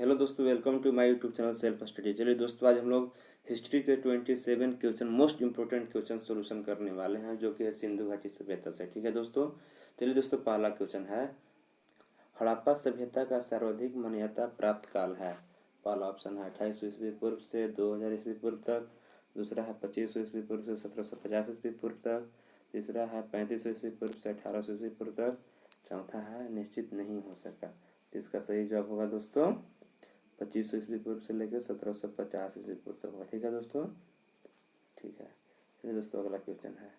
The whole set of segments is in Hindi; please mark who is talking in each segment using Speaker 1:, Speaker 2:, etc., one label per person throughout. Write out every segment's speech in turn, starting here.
Speaker 1: हेलो दोस्तों, welcome to my YouTube channel self study. चलिए दोस्तों, आज हम लोग हिस्ट्री के 27 question, most important question solution करने वाले हैं, जो कि है सिंधु घाटी सभ्यता से। ठीक है दोस्तों। चलिए दोस्तों, पहला क्वेश्चन है, हड़प्पा सभ्यता का सर्वाधिक मान्यता प्राप्त काल है। पहला ऑप्शन है 2800 ईस्वी पूर्व से 2000 ईस्वी पूर्व तक। दूसरा है 2500 ईस्वी पूर्व से 1750 ईस्वी पूर्व तक। तीसरा है 3500 ईस्वी पूर्व से 1800 ईस्वी पूर्व तक। चौथा है निश्चित नहीं हो सका। इसका सही जवाब होगा दोस्तों 2500 ईस्वी पूर्व से लेकर 1750 ईस्वी पूर्व तक हुआ। ठीक है दोस्तों। ठीक है, चलिए दोस्तों, अगला क्वेश्चन है।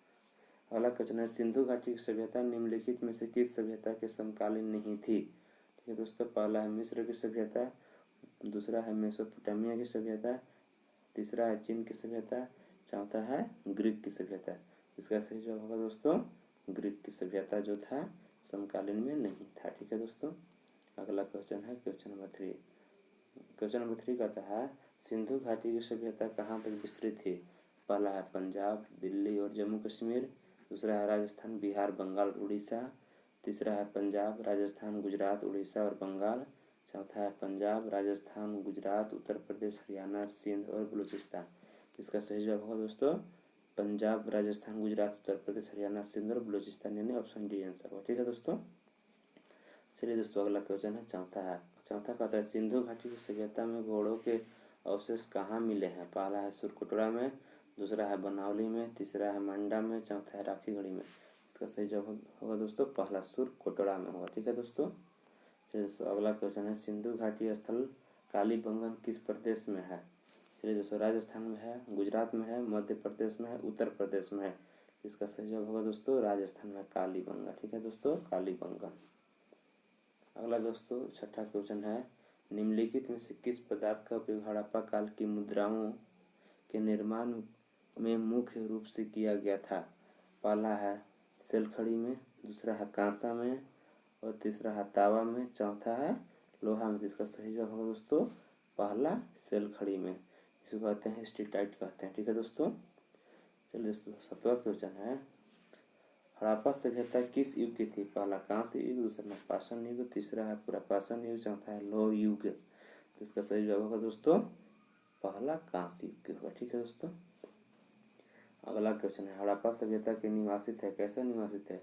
Speaker 1: अगला क्वेश्चन है, सिंधु घाटी की सभ्यता निम्नलिखित में से किस सभ्यता के समकालीन नहीं थी। ठीक है दोस्तों। पहला है मिस्र की सभ्यता, दूसरा है मेसोपोटामिया की सभ्यता, तीसरा है चीन की सभ्यता, चौथा है ग्रीक की सभ्यता। इसका सही जवाब होगा दोस्तों ग्रीक की सभ्यता जो था समकालीन में नहीं था। ठीक है दोस्तों। अगला क्वेश्चन है क्वेश्चन नंबर 3। क्वेश्चन नंबर 3 कहता है, सिंधु घाटी की सभ्यता कहाँ तक विस्तृत थी। पहला है पंजाब, दिल्ली और जम्मू कश्मीर। दूसरा है राजस्थान, बिहार, बंगाल, उड़ीसा। तीसरा है पंजाब, राजस्थान, गुजरात, उड़ीसा और बंगाल। चौथा है पंजाब, राजस्थान, गुजरात, उत्तर प्रदेश, हरियाणा, सिंध और बलूचिस्तान। इसका सही जवाब होगा दोस्तों पंजाब, राजस्थान, गुजरात, उत्तर प्रदेश, हरियाणा, सिंध और बलूचिस्तान, यानी ऑप्शन डी आंसर होगा। ठीक है दोस्तों। चलिए दोस्तों, अगला क्वेश्चन है चौथा कहता है, सिंधु घाटी की सभ्यता में घोड़ों के अवशेष कहाँ मिले हैं। पहला है सुरकोटड़ा में, दूसरा है बनावली में, तीसरा है मंडा में, चौथा है राखीगढ़ी में। इसका सही जवाब होगा दोस्तों पहला सुरकोटड़ा में होगा। ठीक है दोस्तों। चलिए दोस्तों, अगला क्वेश्चन है, सिंधु घाटी स्थल कालीबंगन किस प्रदेश में है। चलिए दोस्तों, राजस्थान में है, गुजरात में है, मध्य प्रदेश में है, उत्तर प्रदेश में है। इसका सही जवाब होगा दोस्तों राजस्थान में कालीबंगन। ठीक है दोस्तों, कालीबंगन। अगला दोस्तों छठा क्वेश्चन है, निम्नलिखित में से किस पदार्थ का उपयोग हड़प्पा काल की मुद्राओं के निर्माण में मुख्य रूप से किया गया था। पहला है सेलखड़ी में, दूसरा है कांसा में और तीसरा है तावा में, चौथा है लोहा में। इसका सही जवाब होगा दोस्तों पहला सेलखड़ी में। इसको कहते हैं स्टीटाइट कहते हैं। ठीक है दोस्तों। चलिए दोस्तों, सातवां क्वेश्चन है, हड़प्पा सभ्यता किस युग की थी। पहला कांस्य युग, दूसरा पाषाण युग, तीसरा है पुरापाषाण युग, चौथा है लौह युग। तो इसका सही जवाब होगा दोस्तों पहला कांस्य युग की होगा। ठीक है दोस्तों। अगला क्वेश्चन है, हड़प्पा सभ्यता के निवासित है कैसा निवासित है।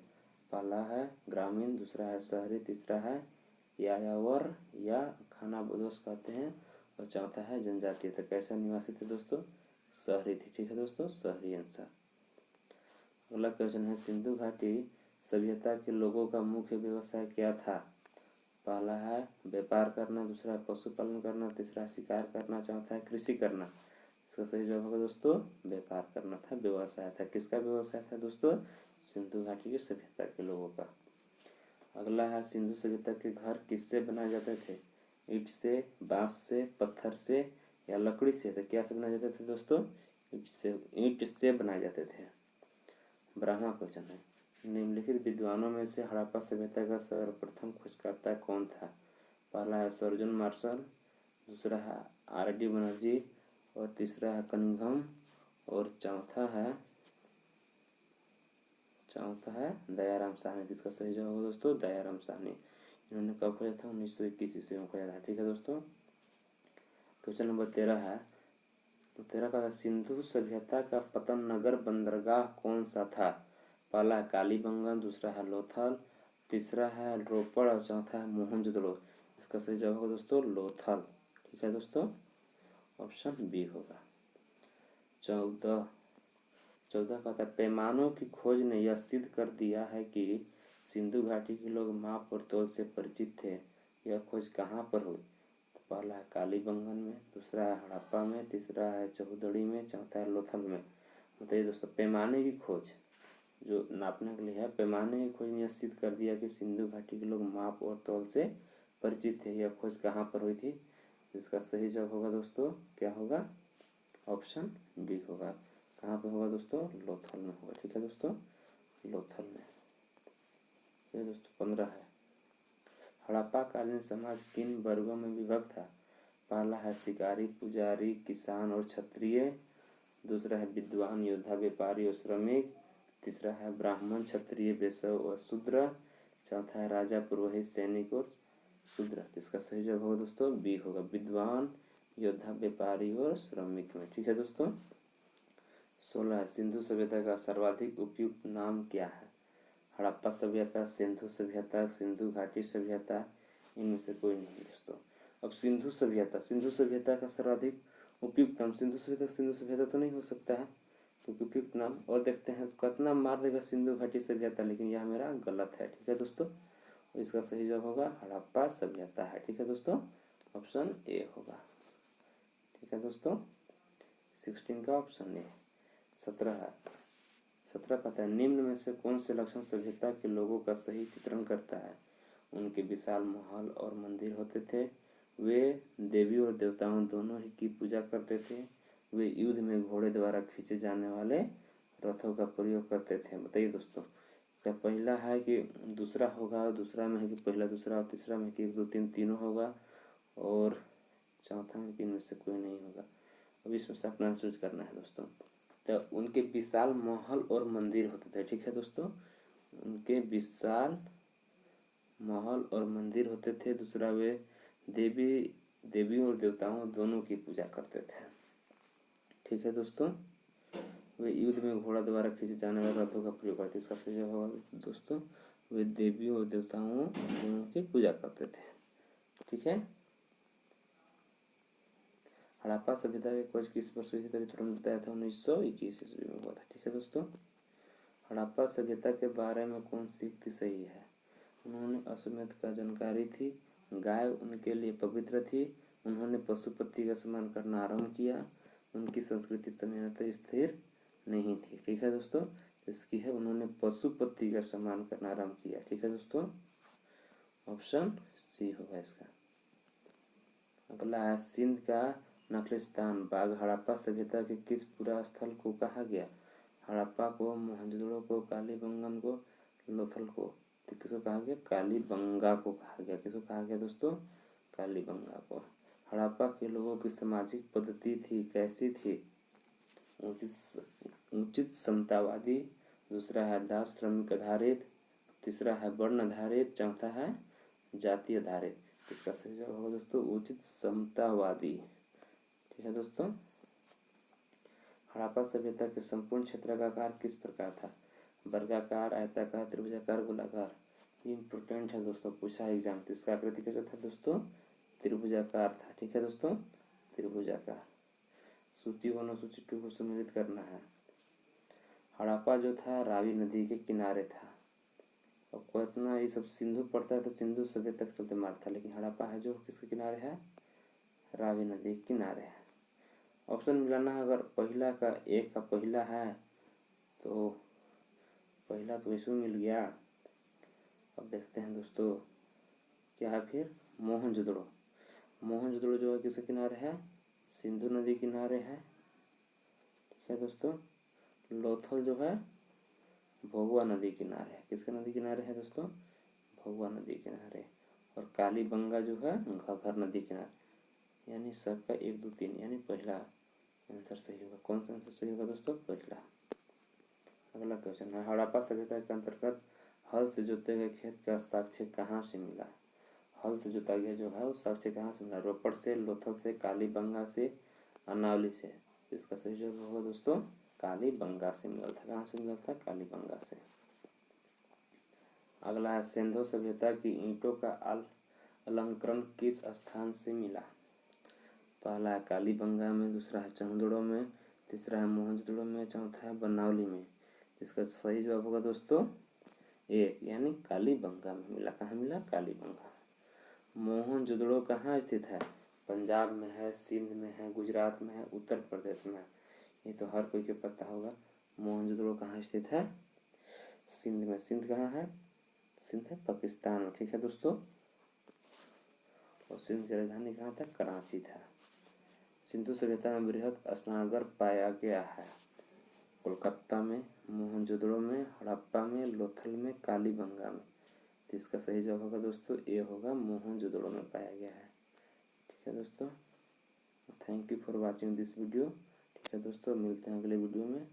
Speaker 1: पहला है ग्रामीण, दूसरा है शहरी, तीसरा है यायावर या खानाबदोश कहते हैं और चौथा है जनजातीय। तो कैसा निवासित है दोस्तों शहरी थी। ठीक है दोस्तों, शहरी आंसर। अगला क्वेश्चन है, सिंधु घाटी सभ्यता के लोगों का मुख्य व्यवसाय क्या था। पहला है व्यापार करना, दूसरा है पशुपालन करना, तीसरा शिकार करना, चौथा है कृषि करना। इसका सही जवाब होगा दोस्तों व्यापार करना था, व्यवसाय था। किसका व्यवसाय था दोस्तों सिंधु घाटी की सभ्यता के लोगों का। अगला है, सिंधु सभ्यता के घर किससे बनाए जाते थे। ईंट से, बांस से, पत्थर से या लकड़ी से। तो क्या से बनाए जाते थे दोस्तों ईंट से बनाए जाते थे। ब्रह्मा क्वेश्चन है, निम्नलिखित विद्वानों में से हड़प्पा सभ्यता का सर्वप्रथम खोजकर्ता कौन था। पहला है सर जॉन मार्शल, दूसरा है आर.डी. बनर्जी और तीसरा है कनिंघम और चौथा है दयाराम साहनी। इसका सही जवाब होगा दोस्तों दयाराम साहनी। इन्होंने कब खोजा था 1921 ईस्वी में खोजा था। ठीक है दोस्तों। क्वेश्चन नंबर 13 है, तो 13 का सिंधु सभ्यता का पतन नगर बंदरगाह कौन सा था। पहला है कालीबंगन, दूसरा है लोथल, तीसरा है रोपड़ और चौथा है मोहनजोदड़ो। इसका सही जवाब होगा दोस्तों लोथल। ठीक है दोस्तों, ऑप्शन बी होगा। 14 का था, पैमानों की खोज ने यह सिद्ध कर दिया है कि सिंधु घाटी के लोग माप और तौल से परिचित थे। यह खोज कहाँ पर हुई। पहला है कालीबंगन में, दूसरा है हड़प्पा में, तीसरा है चौधड़ी में, चौथा है लोथल में। बताइए दोस्तों, पैमाने की खोज जो नापने के लिए है, पैमाने की खोज ने सिद्ध कर दिया कि सिंधु घाटी के लोग माप और तौल से परिचित थे। यह खोज कहाँ पर हुई थी। इसका सही जवाब होगा दोस्तों क्या होगा ऑप्शन बी होगा। कहाँ पे होगा दोस्तों लोथल में होगा। ठीक है दोस्तों, लोथल में। ये दोस्तों 15 है, हड़प्पा कालीन समाज किन वर्गों में विभक्त था। पहला है शिकारी, पुजारी, किसान और क्षत्रिय, दूसरा है विद्वान, योद्धा, व्यापारी और श्रमिक, तीसरा है ब्राह्मण, क्षत्रिय, वैश्य और शूद्र, चौथा है राजा, पुरोहित, सैनिक और शूद्र। इसका सही जवाब होगा दोस्तों बी होगा, विद्वान, योद्धा, व्यापारी और श्रमिक में। ठीक है दोस्तों। 16 सिंधु सभ्यता का सर्वाधिक उपयुक्त नाम क्या है? हड़प्पा सभ्यता, सिंधु सभ्यता, सिंधु घाटी सभ्यता, इनमें से कोई नहीं दोस्तों। अब सिंधु सभ्यता का सर्वाधिक उपयुक्त नाम, सिंधु सभ्यता तो नहीं हो सकता है क्योंकि उपयुक्त नाम। और देखते हैं कितना मार देगा सिंधु घाटी सभ्यता, लेकिन यह मेरा गलत है। ठीक है दोस्तों, इसका सही जवाब होगा हड़प्पा सभ्यता है। ठीक है दोस्तों, ऑप्शन ए होगा। ठीक है दोस्तों, 16 का ऑप्शन ए। 17 कहता है निम्न में से कौन से लक्षण सभ्यता के लोगों का सही चित्रण करता है? उनके विशाल महल और मंदिर होते थे, वे देवी और देवताओं दोनों ही की पूजा करते थे, वे युद्ध में घोड़े द्वारा खींचे जाने वाले रथों का प्रयोग करते थे। बताइए दोस्तों, इसका पहला है कि दूसरा होगा, दूसरा में है कि पहला दूसरा, और तीसरा में कि 1 2 3 तीनों होगा, और चौथा में कि इनमें से कोई नहीं होगा। अब इसमें से अपना चूज करना है दोस्तों। तो उनके विशाल महल और मंदिर होते थे। ठीक है दोस्तों, उनके विशाल महल और मंदिर होते थे। दूसरा, वे देवी और देवताओं दोनों की पूजा करते थे। ठीक है दोस्तों, वे युद्ध में घोड़ा द्वारा खींचे जाने वाले रथों का प्रयोग करते। इसका सही जवाब होगा दोस्तों वे देवी और देवताओं दोनों की पूजा करते थे। ठीक है। हड़प्पा सभ्यता की खोज किस वर्ष हुई थी? तभी तुरंत बताया था 1921 ईस्वी में हुआ था। ठीक है दोस्तों, हड़प्पा सभ्यता के बारे में कौन सी युक्ति सही है? उन्होंने अश्वमेध का जानकारी थी, गाय उनके लिए पवित्र थी, उन्होंने पशुपति का सम्मान करना आरंभ किया, उनकी संस्कृति समय स्थिर नहीं थी। ठीक है दोस्तों, इसकी है उन्होंने पशुपति का सम्मान करना आरंभ किया। ठीक है दोस्तों, ऑप्शन सी होगा इसका। अगला है सिंध का नखलिस्तान बाग हड़प्पा सभ्यता के किस पूरा स्थल को कहा गया? हड़प्पा को, मोहनजोदड़ो को, कालीबंगन को, लोथल को। तो किसको कहा गया? कालीबंगा को कहा गया। किसको कहा गया दोस्तों? कालीबंगा को। हड़प्पा के लोगों की सामाजिक पद्धति थी, कैसी थी? उचित समतावादी। दूसरा है दास श्रमिक आधारित, तीसरा है वर्ण आधारित, चौथा है जाति आधारित। इसका सही जवाब होगा दोस्तों उचित समतावादी। ठीक है दोस्तों, हड़प्पा सभ्यता के संपूर्ण क्षेत्र का आकार किस प्रकार था? वर्गाकार, आयताकार, त्रिभुजाकार, गोलाकार। ये इम्पोर्टेंट है दोस्तों, पूछा एग्जाम। तो इसका आकृति कैसा था दोस्तों? त्रिभुजाकार था। ठीक है दोस्तों, त्रिभुजाकार। सूची 1 और सूची 2 को सम्मिलित करना है। हड़प्पा जो था रावी नदी के किनारे था। अब कितना ये सब सिंधु पड़ता है तो सिंधु सभ्यता के चलते मार था, लेकिन हड़प्पा है जो किसके किनारे है? रावी नदी के किनारे है। ऑप्शन मिलाना है, अगर पहला का एक का पहला है तो पहला तो इसमें मिल गया। अब देखते हैं दोस्तों क्या है फिर? मोहनजोदड़ो। मोहनजोदड़ो जो है किसके किनारे है? सिंधु नदी किनारे है। ठीक है दोस्तों, लोथल जो है भोगवा नदी किनारे है। किसके नदी किनारे है दोस्तों? भोगवा नदी किनारे। और कालीबंगा जो है घाघर नदी किनारे। यानी सबका 1 2 3 यानी पहला आंसर सही होगा। कौन सा आंसर सही होगा दोस्तों? पहला। अगला क्वेश्चन है हड़प्पा सभ्यता के अंतर्गत हल से जोते गए खेत का साक्ष्य कहाँ से मिला? हल से जोता गया जो है उस साक्ष्य कहाँ से मिला? रोपड़ से, लोथल से, कालीबंगा से, अनावली से। इसका सही जवाब होगा दोस्तों कालीबंगा से मिला था। कहाँ से मिला था? कालीबंगा से। अगला है सिंधु सभ्यता की ईंटों का अलंकरण किस स्थान से मिला? पहला है कालीबंगा में, दूसरा है चंदोड़ो में, तीसरा है मोहनजोदड़ो में, चौथा है बनावली में। इसका सही जवाब होगा दोस्तों एक, यानी कालीबंगा में मिला। कहाँ मिला? कालीबंगा। मोहनजोदड़ो कहाँ स्थित है? पंजाब में है, सिंध में है, गुजरात में है, उत्तर प्रदेश में है। ये तो हर कोई के पता होगा। मोहनजोदड़ो कहाँ स्थित है? सिंध में। सिंध कहाँ है? सिंध है पाकिस्तान में। ठीक है दोस्तों, और सिंध की राजधानी कहाँ था? कराची था। सिंधु सभ्यता में बृहद स्नानघर पाया गया है कोलकाता में, मोहनजोदड़ो में, हड़प्पा में, लोथल में, कालीबंगा में। तो इसका सही जवाब होगा दोस्तों ए होगा, मोहनजोदड़ो में पाया गया है। ठीक है दोस्तों, thank you for watching this video. ठीक है दोस्तों, मिलते हैं अगले वीडियो में।